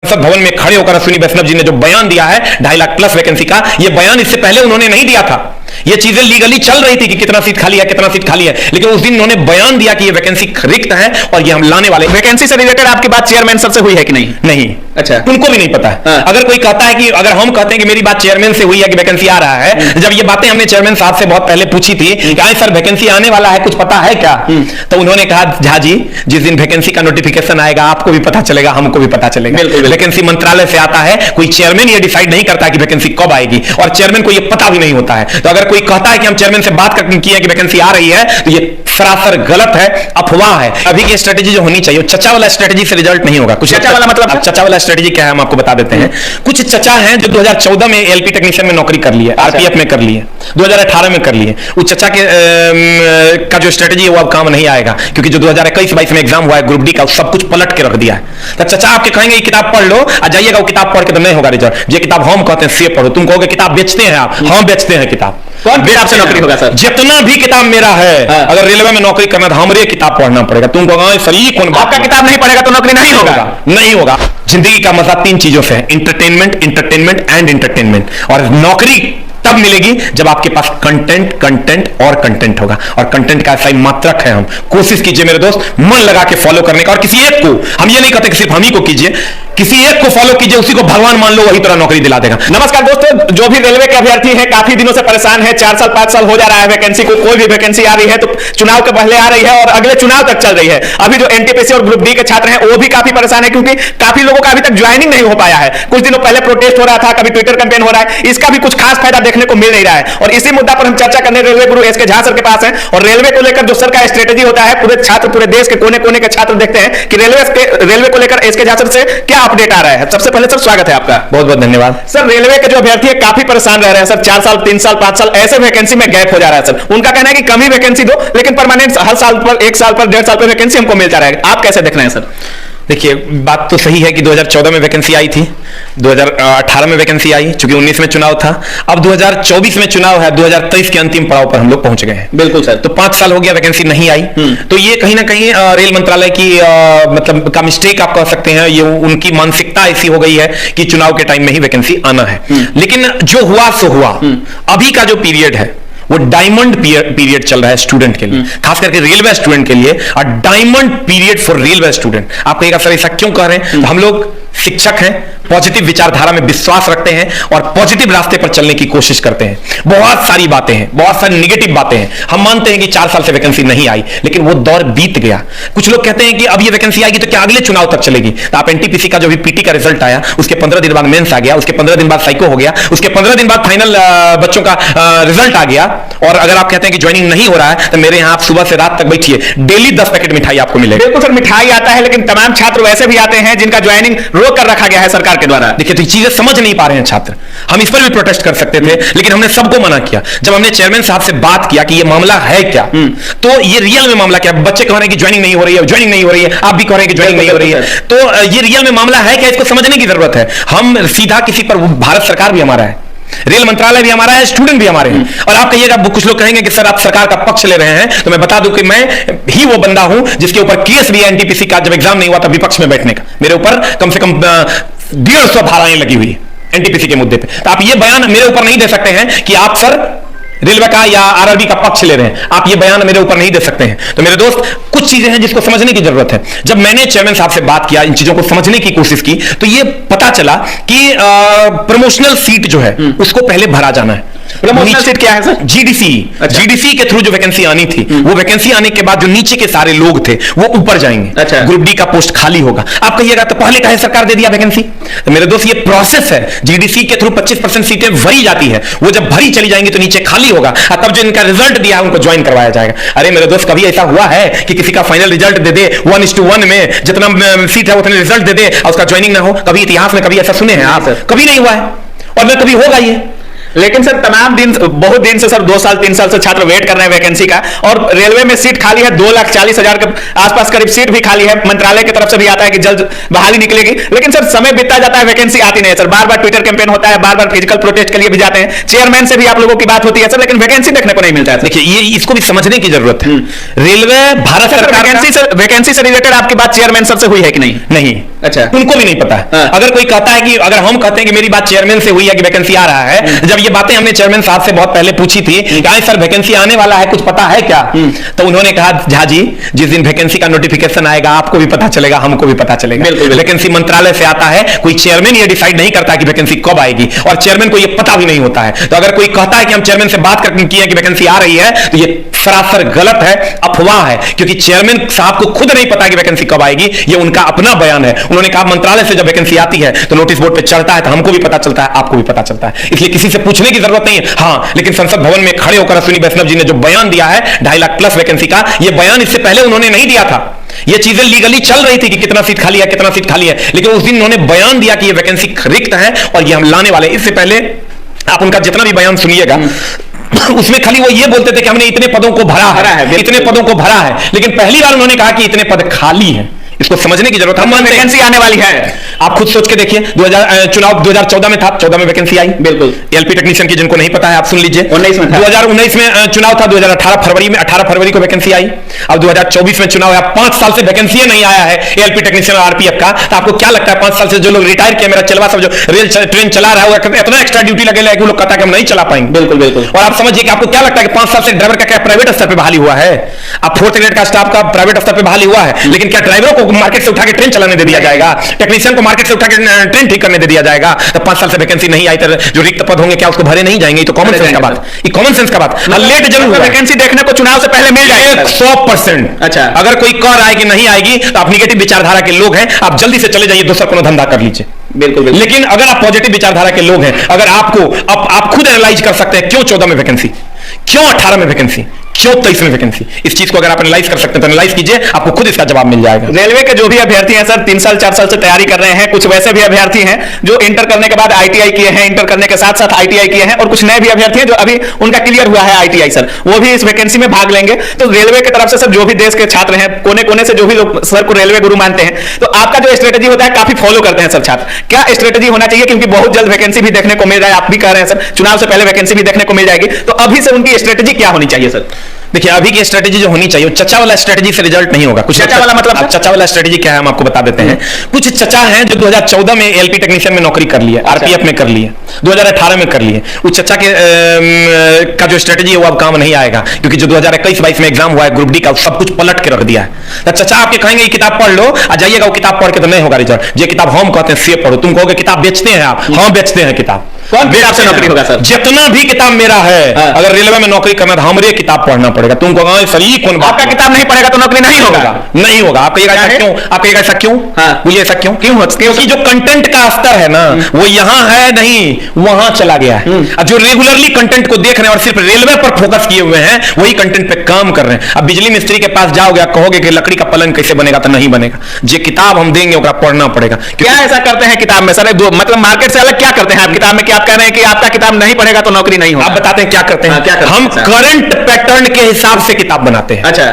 संसद भवन में खड़े होकर अश्विनी वैष्णव जी ने जो बयान दिया है 2.5 लाख प्लस वैकेंसी का, यह बयान इससे पहले उन्होंने नहीं दिया था। ये चीजें लीगली चल रही थी कि कितना सीट खाली है, कितना सीट खाली है, लेकिन उस दिन उन्होंने बयान दिया कि ये वैकेंसी रिक्त है और ये हम लाने वाले। वैकेंसी से रिलेटेड आपकी बात चेयरमैन सर से हुई है कि नहीं? नहीं। अच्छा, उनको भी नहीं पता है। हाँ। अगर कोई कहता है कि अगर हम कहते हैं कि मेरी बात चेयरमैन से हुई है कि वैकेंसी आ रहा है, जब ये बातें हमने चेयरमैन साहब से बहुत पहले पूछी थी कि आए सर वैकेंसी आने वाला है, कुछ पता है क्या, तो उन्होंने कहा झा जी जिस दिन वैकेंसी का नोटिफिकेशन आएगा आपको भी पता चलेगा, हमको भी पता चलेगा। वैकेंसी मंत्रालय से आता है, कोई चेयरमैन ये डिसाइड नहीं करता कि वैकेंसी कब आएगी, और चेयरमैन को ये पता भी नहीं होता है। तो अगर कोई कहता है कि हम चेयरमैन से बात की है कि वैकेंसी आ रही है, तो ये सरासर गलत है, अफवाह है। अभी की स्ट्रेटेजी जो होनी चाहिए, चचा वाला स्ट्रेटेजी से रिजल्ट नहीं होगा। कुछ चचा वाला मतलब, चचा वाला स्ट्रेटेजी क्या है हम आपको बता देते हैं। कुछ चचा हैं जो 2014 में एलपी टेक्नीशियन में नौकरी कर ली है, आरपीएफ में कर ली है, 2018 में कर ली है। उस चचा के का जो स्ट्रेटेजी है वो अब काम नहीं आएगा, क्योंकि जो 2021-22 में एग्जाम हुआ है ग्रुप डी का, सब कुछ पलट के रख दिया है। तो चचा आपके कहेंगे ये किताब पढ़ लो, आ जाइएगा वो किताब पढ़ के तो नहीं होगा रिजल्ट। ये किताब हम कहते हैं से पढ़ो, तुम कहोगे किताब बेचते हैं आप, हम बेचते हैं किताब। कौन किताब से नौकरी होगा सर? जितना भी किताब मेरा है, अगर रेलवे में नौकरी करना तो हमरे किताब पढ़ना पड़ेगा। तुम कहोगे सर ये कौन, आपका किताब नहीं पढ़ेगा तो नौकरी नहीं होगा? नहीं होगा। जिंदगी का मजा 3 चीजों से है, इंटरटेनमेंट, इंटरटेनमेंट एंड इंटरटेनमेंट। और नौकरी तब मिलेगी जब आपके पास कंटेंट, कंटेंट और कंटेंट होगा, और कंटेंट का सही मात्रक है हम। कोशिश कीजिए मेरे दोस्त मन लगा के फॉलो करने का, और किसी एक को, हम ये नहीं कहते कि सिर्फ हम ही को कीजिए, किसी एक को फॉलो कीजिए, उसी को भगवान मान लो, वही तरह नौकरी दिला देगा। नमस्कार दोस्तों, जो भी रेलवे के अभ्यर्थी हैं काफी दिनों से परेशान है, 4 साल 5 साल हो जा रहा है वैकेंसी को, कोई भी वैकेंसी आ रही है तो चुनाव के पहले आ रही है और अगले चुनाव तक चल रही है। अभी जो एनटीपीसी और ग्रुप डी के छात्र हैं वो भी काफी परेशान है, क्योंकि काफी लोगों का अभी तक ज्वाइनिंग नहीं हो पाया है। कुछ दिनों पहले प्रोटेस्ट हो रहा था, कभी ट्विटर कैंपेन हो रहा है, इसका भी कुछ खास फायदा देखने को मिल नहीं रहा है। और इसी मुद्दा पर हम चर्चा करने रेलवे गुरु एस के झा सर के पास हैं, और रेलवे को लेकर जो सर का स्ट्रेटेजी होता है, पूरे छात्र, पूरे देश के कोने कोने के छात्र देखते हैं कि रेलवे को लेकर एस के झा सर से क्या अपडेट आ रहा है। सबसे पहले सर स्वागत है आपका। बहुत बहुत धन्यवाद सर। रेलवे के जो अभ्यर्थी है काफी परेशान रह रहे हैं सर, 4 साल 3 साल 5 साल ऐसे वैकेंसी में गैप हो जा रहा है सर। उनका कहना है कि कम ही वैकेंसी दो, लेकिन परमानेंट हर साल पर, 1 साल पर, 1.5 साल पर वैकेंसी हमको मिलता रहेगा। आप कैसे देख रहे हैं सर? देखिए बात तो सही है कि 2014 में वैकेंसी आई थी, 2018 में वैकेंसी आई, चूंकि 19 में चुनाव था, अब 2024 में चुनाव है, 2023 के अंतिम पड़ाव पर हम लोग पहुंच गए हैं। बिल्कुल सर। तो 5 साल हो गया वैकेंसी नहीं आई, तो ये कहीं ना कहीं रेल मंत्रालय की मतलब का मिस्टेक आप कह सकते हैं। ये उनकी मानसिकता ऐसी हो गई है कि चुनाव के टाइम में ही वैकेंसी आना है। लेकिन जो हुआ सो हुआ। अभी का जो पीरियड है वो डायमंड पीरियड चल रहा है स्टूडेंट के लिए, खास करके रेलवे स्टूडेंट के लिए, और diamond period for railway student. आप कहेगा सर ऐसा क्यों कह रहे हैं? तो हम लोग शिक्षक हैं, पॉजिटिव विचारधारा में विश्वास रखते हैं और पॉजिटिव रास्ते पर चलने की कोशिश करते हैं। बहुत सारी बातें हैं, बहुत सारी निगेटिव बातें हैं। हम मानते हैं कि 4 साल से वैकेंसी नहीं आई, लेकिन वो दौर बीत गया। कुछ लोग कहते हैं कि अब ये वैकेंसी आएगी तो क्या अगले चुनाव तक चलेगी? तो आप एनटीपीसी का जो भी पीटी का रिजल्ट आया, उसके 15 दिन बाद मेंस आ गया, उसके 15 दिन बाद साइको हो गया, उसके 15 दिन बाद फाइनल बच्चों का रिजल्ट आ गया। और अगर आप कहते हैं कि ज्वाइनिंग नहीं हो रहा है, तो मेरे यहां आप सुबह से रात तक बैठिए, डेली 10 पैकेट मिठाई आपको मिलेगी। बिल्कुल सर, मिठाई आता है, लेकिन तमाम छात्र वैसे भी आते हैं जिनका ज्वाइनिंग रोक कर रखा गया है सरकार के द्वारा। देखिए तो चीजें समझ नहीं पा रहे हैं छात्र। हम इस पर भी प्रोटेस्ट कर सकते थे, लेकिन हमने सबको मना किया। जब हमने चेयरमैन साहब से बात किया कि ये मामला है क्या, तो ये रियल में मामला क्या, बच्चे कह रहे हैं कि ज्वाइनिंग नहीं हो रही है, ज्वाइनिंग नहीं हो रही है, आप भी कह रहे हैं कि ज्वाइनिंग नहीं हो रही है, तो ये रियल में मामला है क्या, इसको समझने की जरूरत है। हम सीधा किसी पर, भारत सरकार भी हमारा है, रेल मंत्रालय भी हमारा है, स्टूडेंट भी हमारे हैं। और आप कहिएगा, कुछ लोग कहेंगे कि सर आप सरकार का पक्ष ले रहे हैं, तो मैं बता दूं कि मैं ही वो बंदा हूं जिसके ऊपर केस भी है एनटीपीसी का। जब एग्जाम नहीं हुआ था विपक्ष में बैठने का, मेरे ऊपर कम से कम 150 धाराएं लगी हुई एनटीपीसी के मुद्दे पे। तो आप ये बयान मेरे ऊपर नहीं दे सकते हैं कि आप सर रेलवे का या आरआरबी का पक्ष ले रहे हैं। आप ये बयान मेरे ऊपर नहीं दे सकते हैं। तो मेरे दोस्त, कुछ चीजें हैं जिसको समझने की जरूरत है। जब मैंने चेयरमैन साहब से बात किया, इन चीजों को समझने की कोशिश की, तो ये पता चला कि प्रमोशनल सीट जो है उसको पहले भरा जाना है। प्रमोशनल सीट क्या है सर? जीडीसी। अच्छा। जीडीसी के थ्रू जो वैकेंसी आनी थी, वो वैकेंसी आने के बाद जो नीचे के सारे लोग थे वो ऊपर जाएंगे। अच्छा। ग्रुप डी का पोस्ट खाली होगा। आप कहिएगा तो पहले काहे सरकार दे दिया वैकेंसी? तो मेरे दोस्त, ये प्रोसेस है। जीडीसी के थ्रू 25% सीटें भरी जाती है, वो जब भरी चली जाएंगी तो नीचे खाली होगा, और तब जो इनका रिजल्ट दिया है उनको ज्वाइन करवाया जाएगा। अरे मेरे दोस्त, कभी ऐसा हुआ है कि किसी का फाइनल रिजल्ट दे दे 1:1 में, जितना सीट है उतने रिजल्ट दे दे और उसका ज्वाइनिंग ना हो? कभी इतिहास में कभी ऐसा सुने हैं आप? कभी नहीं हुआ है, और न कभी होगा ये। लेकिन सर बहुत दिन से सर 2 साल 3 साल से छात्र वेट कर रहे हैं वैकेंसी का, और रेलवे में सीट खाली है, 2,40,000 के आसपास करीब सीट भी खाली है। मंत्रालय की तरफ से भी आता है कि जल्द बहाली निकलेगी, लेकिन सर समय बीतता जाता है, वैकेंसी आती नहीं है सर। बार बार ट्विटर कैंपेन होता है, बार बार फिजिकल प्रोटेस्ट के लिए भी जाते हैं, चेयरमैन से भी आप लोगों की बात होती है सर, लेकिन वैकेंसी देखने को नहीं मिलता है। देखिए ये इसको भी समझने की जरूरत है। रेलवे भारत सरकार वैकेंसी से रिलेटेड आपकी बात चेयरमैन सर से हुई है कि नहीं? नहीं। अच्छा। उनको भी नहीं पता है। हाँ। अगर कोई कहता है कि अगर हम कहते हैं कि मेरी बात चेयरमैन से हुई है कि वैकेंसी आ रहा है, जब ये बातें हमने चेयरमैन साहब से बहुत पहले पूछी थी कि हाँ सर वैकेंसी आने वाला है, कुछ पता है क्या, तो उन्होंने कहा झा जी जिस दिन वैकेंसी का नोटिफिकेशन आएगा आपको भी पता चलेगा, हमको भी पता चलेगा। वैकेंसी मंत्रालय से आता है, कोई चेयरमैन ये डिसाइड नहीं करता कि वैकेंसी कब आएगी, और चेयरमैन को ये पता भी नहीं होता है। तो अगर कोई कहता है कि हम चेयरमैन से बात करके की है कि वैकेंसी आ रही है, तो ये सरासर गलत है, अफवाह है, क्योंकि चेयरमैन साहब को खुद नहीं पता कि वैकेंसी कब आएगी, ये उनका अपना बयान है। उन्होंने कहा मंत्रालय से जब वैकेंसी आती है तो नोटिस बोर्ड पे चढ़ता है, तो हमको भी पता चलता है, आपको भी पता चलता है, इसलिए किसी से पूछने की जरूरत नहीं है। हाँ, लेकिन संसद भवन में खड़े होकर अश्विनी वैष्णव जी ने जो बयान दिया है 2.5 लाख प्लस वैकेंसी का, यह बयान इससे पहले उन्होंने नहीं दिया था। ये चीजें लीगली चल रही थी कि कितना सीट खाली है, कितना सीट खाली है, लेकिन उस दिन उन्होंने बयान दिया कि ये वैकेंसी रिक्त है और ये हम लाने वाले। इससे पहले आप उनका जितना भी बयान सुनिएगा उसमें खाली वो ये बोलते थे कि हमने इतने पदों को भरा है, इतने पदों को भरा है, लेकिन पहली बार उन्होंने कहा कि इतने पद खाली हैं। इसको समझने की जरूरत है। वैकेंसी आने वाली है, आप खुद सोच के देखिए। चुनाव 2014 में था, 14 में वैकेंसी आई, बिल्कुल। एलपी टेक्नीशियन की जिनको नहीं पता है आप सुन लीजिए, 2019 में चुनाव था, 2018 फरवरी में, 18 फरवरी को वैकेंसी आई। अब 2024 में चुनाव है, 5 साल से वैकेंसी नहीं आया है एलपी टेक्नीशियन और आरपीएफ का। तो आपको क्या लगता है 5 साल से जो लोग रिटायर किया, मेरा चलवा सब जो रेल ट्रेन चला रहा है, वो इतना एक्स्ट्रा ड्यूटी लगे कि वो लोग कहता है कि हम नहीं चला पाएंगे। बिल्कुल बिल्कुल। और आप समझिए कि आपको क्या लगता है कि 5 साल से ड्राइवर का क्या प्राइवेट स्तर पर बहाली हुआ है? अब 4th ग्रेड का स्टाफ का प्राइवेट स्तर पर बहाली हुआ है, लेकिन क्या ड्राइवरों को मार्केट से उठा के ट्रेन चलाने दे दिया जाएगा? टेक्नीशियन को मार्केट से उठा के ट्रेन ठीक करने दे दिया जाएगा? तो 5 साल से वैकेंसी नहीं आई तो जो रिक्त पद होंगे क्या उसको भरे नहीं जाएंगे? तो कॉमन सेंस का बात, ये कॉमन सेंस का बात। लेट जरूर वैकेंसी देखने को चुनाव से पहले मिल जाएगी 100%। अच्छा, अगर कोई कह रहा है कि नहीं आएगी तो आप निगेटिव विचारधारा के लोग हैं, आप जल्दी से चले जाइए, दूसरा कोनो धंधा कर लीजिए। बिल्कुल। लेकिन अगर आप पॉजिटिव विचारधारा के लोग हैं, अगर आपको आप खुद एनालाइज कर सकते हैं क्यों 14 में वैकेंसी, क्यों 18 में वैकेंसी, क्यों 23 में वैकेंसी, इस चीज को अगर आप एनालाइज कर सकते हैं तो एनालाइज कीजिए, आपको खुद इसका जवाब मिल जाएगा। रेलवे के जो भी अभ्यर्थी हैं सर, 3 साल 4 साल से तैयारी कर रहे हैं, कुछ वैसे भी अभ्यर्थी हैं जो इंटर करने के बाद आईटीआई किए हैं, इंटर करने के साथ साथ आईटीआई किए हैं, और कुछ नए भी अभ्यर्थी हैं जो अभी उनका क्लियर हुआ है आईटीआई सर, वो भी इस वैकेंसी में भाग लेंगे। तो रेलवे की तरफ से सर जो भी देश के छात्र हैं, कोने कोने से जो भी लोग सर को रेलवे गुरु मानते हैं, तो आपका जो स्ट्रेटेजी होता है काफी फॉलो करते हैं सर छात्र, क्या स्ट्रेटेजी होना चाहिए? क्योंकि बहुत जल्द वैकेंसी भी देखने को मिल रहा है, आप भी कह रहे हैं सर चुनाव से पहले वैकेंसी भी देखने को मिल जाएगी, तो अभी से उनकी स्ट्रेटेजी क्या होनी चाहिए सर? देखिए अभी की स्ट्रेटेजी जो होनी चाहिए, चचा वाला स्ट्रेटेजी से रिजल्ट नहीं होगा। कुछ चचा वाला मतलब चचा वाला स्ट्रेटेजी क्या है हम आपको बता देते हैं। कुछ चचा हैं जो 2014 में एलपी टेक्नीशियन में नौकरी कर लिए, आरपीएफ में कर लिए, 2018 में कर लिए। उस चचा के का जो स्ट्रेटेजी है वो अब काम नहीं आएगा, क्योंकि जो 2021-22 में एग्जाम हुआ है ग्रुप डी का, सब कुछ पलट के रख दिया है। तो चचा आपके कहेंगे ये किताब पढ़ लो, आ जाइएगा, वो किताब पढ़ के तो नहीं होगा रिजल्ट। ये किताब हम कहते हैं से पढ़ो, तुम कहोगे किताब बेचते हैं आप, हम बेचते हैं किताब। कौन किताब से नौकरी होगा सर? जितना भी किताब मेरा है, अगर रेलवे में नौकरी करना तो हमारे किताब पढ़ना पड़ेगा। तुम कहोगे सर ये कौन बात? आपका किताब नहीं पढ़ेगा तो नौकरी नहीं होगा, नहीं होगा। आप कहिएगा ऐसा क्यों? आप कहिएगा ऐसा क्यों? बोलिए ऐसा क्यों? क्योंकि जो कंटेंट का स्तर है ना वो यहाँ है नहीं, वहां चला गया है। जो रेगुलरली कंटेंट को देख रहे हैं और सिर्फ रेलवे पर फोकस किए हुए हैं, वही कंटेंट पे काम कर रहे हैं। अब बिजली मिस्त्री के पास जाओगे, कहोगे कि लकड़ी का पलंग कैसे बनेगा, तो नहीं बनेगा। जो किताब हम देंगे वो पढ़ना पड़ेगा। क्या ऐसा करते हैं किताब में सर? मतलब मार्केट से अलग क्या करते हैं आप किताब में? क्या आप कह रहे हैं कि आपका किताब नहीं पढ़ेगा तो नौकरी नहीं होगा? आप बताते हैं क्या करते हैं? हम करंट पैटर्न के हिसाब से किताब बनाते हैं। अच्छा।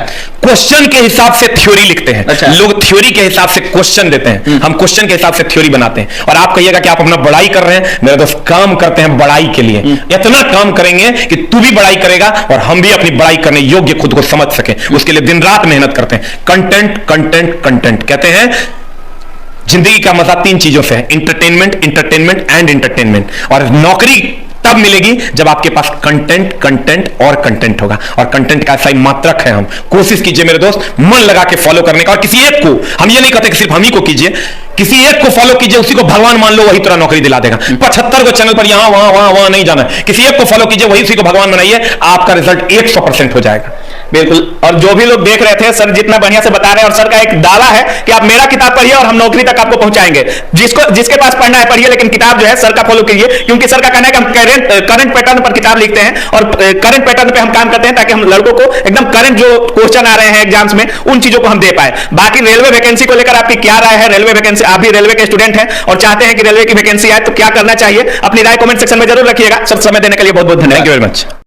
क्वेश्चन के हिसाब से थ्योरी लिखते हैं। अच्छा। लोग थ्योरी के हिसाब से क्वेश्चन देते हैं, हम क्वेश्चन के हिसाब से थ्योरी बनाते हैं। और आप कहिएगा कि आप अपना बड़ाई कर रहे हैं, मेरे दोस्त काम करते हैं बड़ाई के लिए। इतना काम करेंगे कि तू भी बड़ाई करेगा और हम भी अपनी बड़ाई करने योग्य खुद को समझ सके, उसके लिए दिन रात मेहनत करते हैं। कंटेंट कंटेंट कंटेंट कहते हैं जिंदगी का मजा 3 चीजों से है, इंटरटेनमेंट, इंटरटेनमेंट एंड इंटरटेनमेंट। और नौकरी तब मिलेगी जब आपके पास कंटेंट कंटेंट और कंटेंट होगा, और कंटेंट का सही मात्रक है। हम कोशिश कीजिए मेरे दोस्त मन लगा के फॉलो करने का, और किसी एक को, हम ये नहीं कहते कि सिर्फ हम ही को कीजिए, किसी एक को फॉलो कीजिए, उसी को भगवान मान लो, वही तरह नौकरी दिला देगा। 75 को चैनल पर यहां वहां वहां वहां नहीं जाना, किसी एक को फॉलो कीजिए, वही उसी को भगवान बनाइए, आपका रिजल्ट 100% हो जाएगा। बिल्कुल। और जो भी लोग देख रहे थे सर जितना बढ़िया से बता रहे हैं, और सर का एक दावा है कि आप मेरा किताब पढ़िए और हम नौकरी तक आपको पहुंचाएंगे। जिसके पास पढ़ना है पढ़िए, लेकिन किताब जो है सर का फॉलो कीजिए, क्योंकि सर का कहना है कि हम करंट पैटर्न पर किताब लिखते हैं और करंट पैटर्न पे हम काम करते हैं, ताकि हम लड़कों को एकदम करंट जो क्वेश्चन आ रहे हैं एग्जाम्स में उन चीजों को हम दे पाए। बाकी रेलवे वैकेंसी को लेकर आपकी क्या राय है? रेलवे वैकेंसी, आप भी रेलवे के स्टूडेंट हैं और चाहते हैं कि रेलवे की वैकेंसी आए, तो क्या करना चाहिए? अपनी राय कमेंट सेक्शन में जरूर रखिएगा। सब समय देने के लिए बहुत बहुत धन्यवाद। Thank you very much.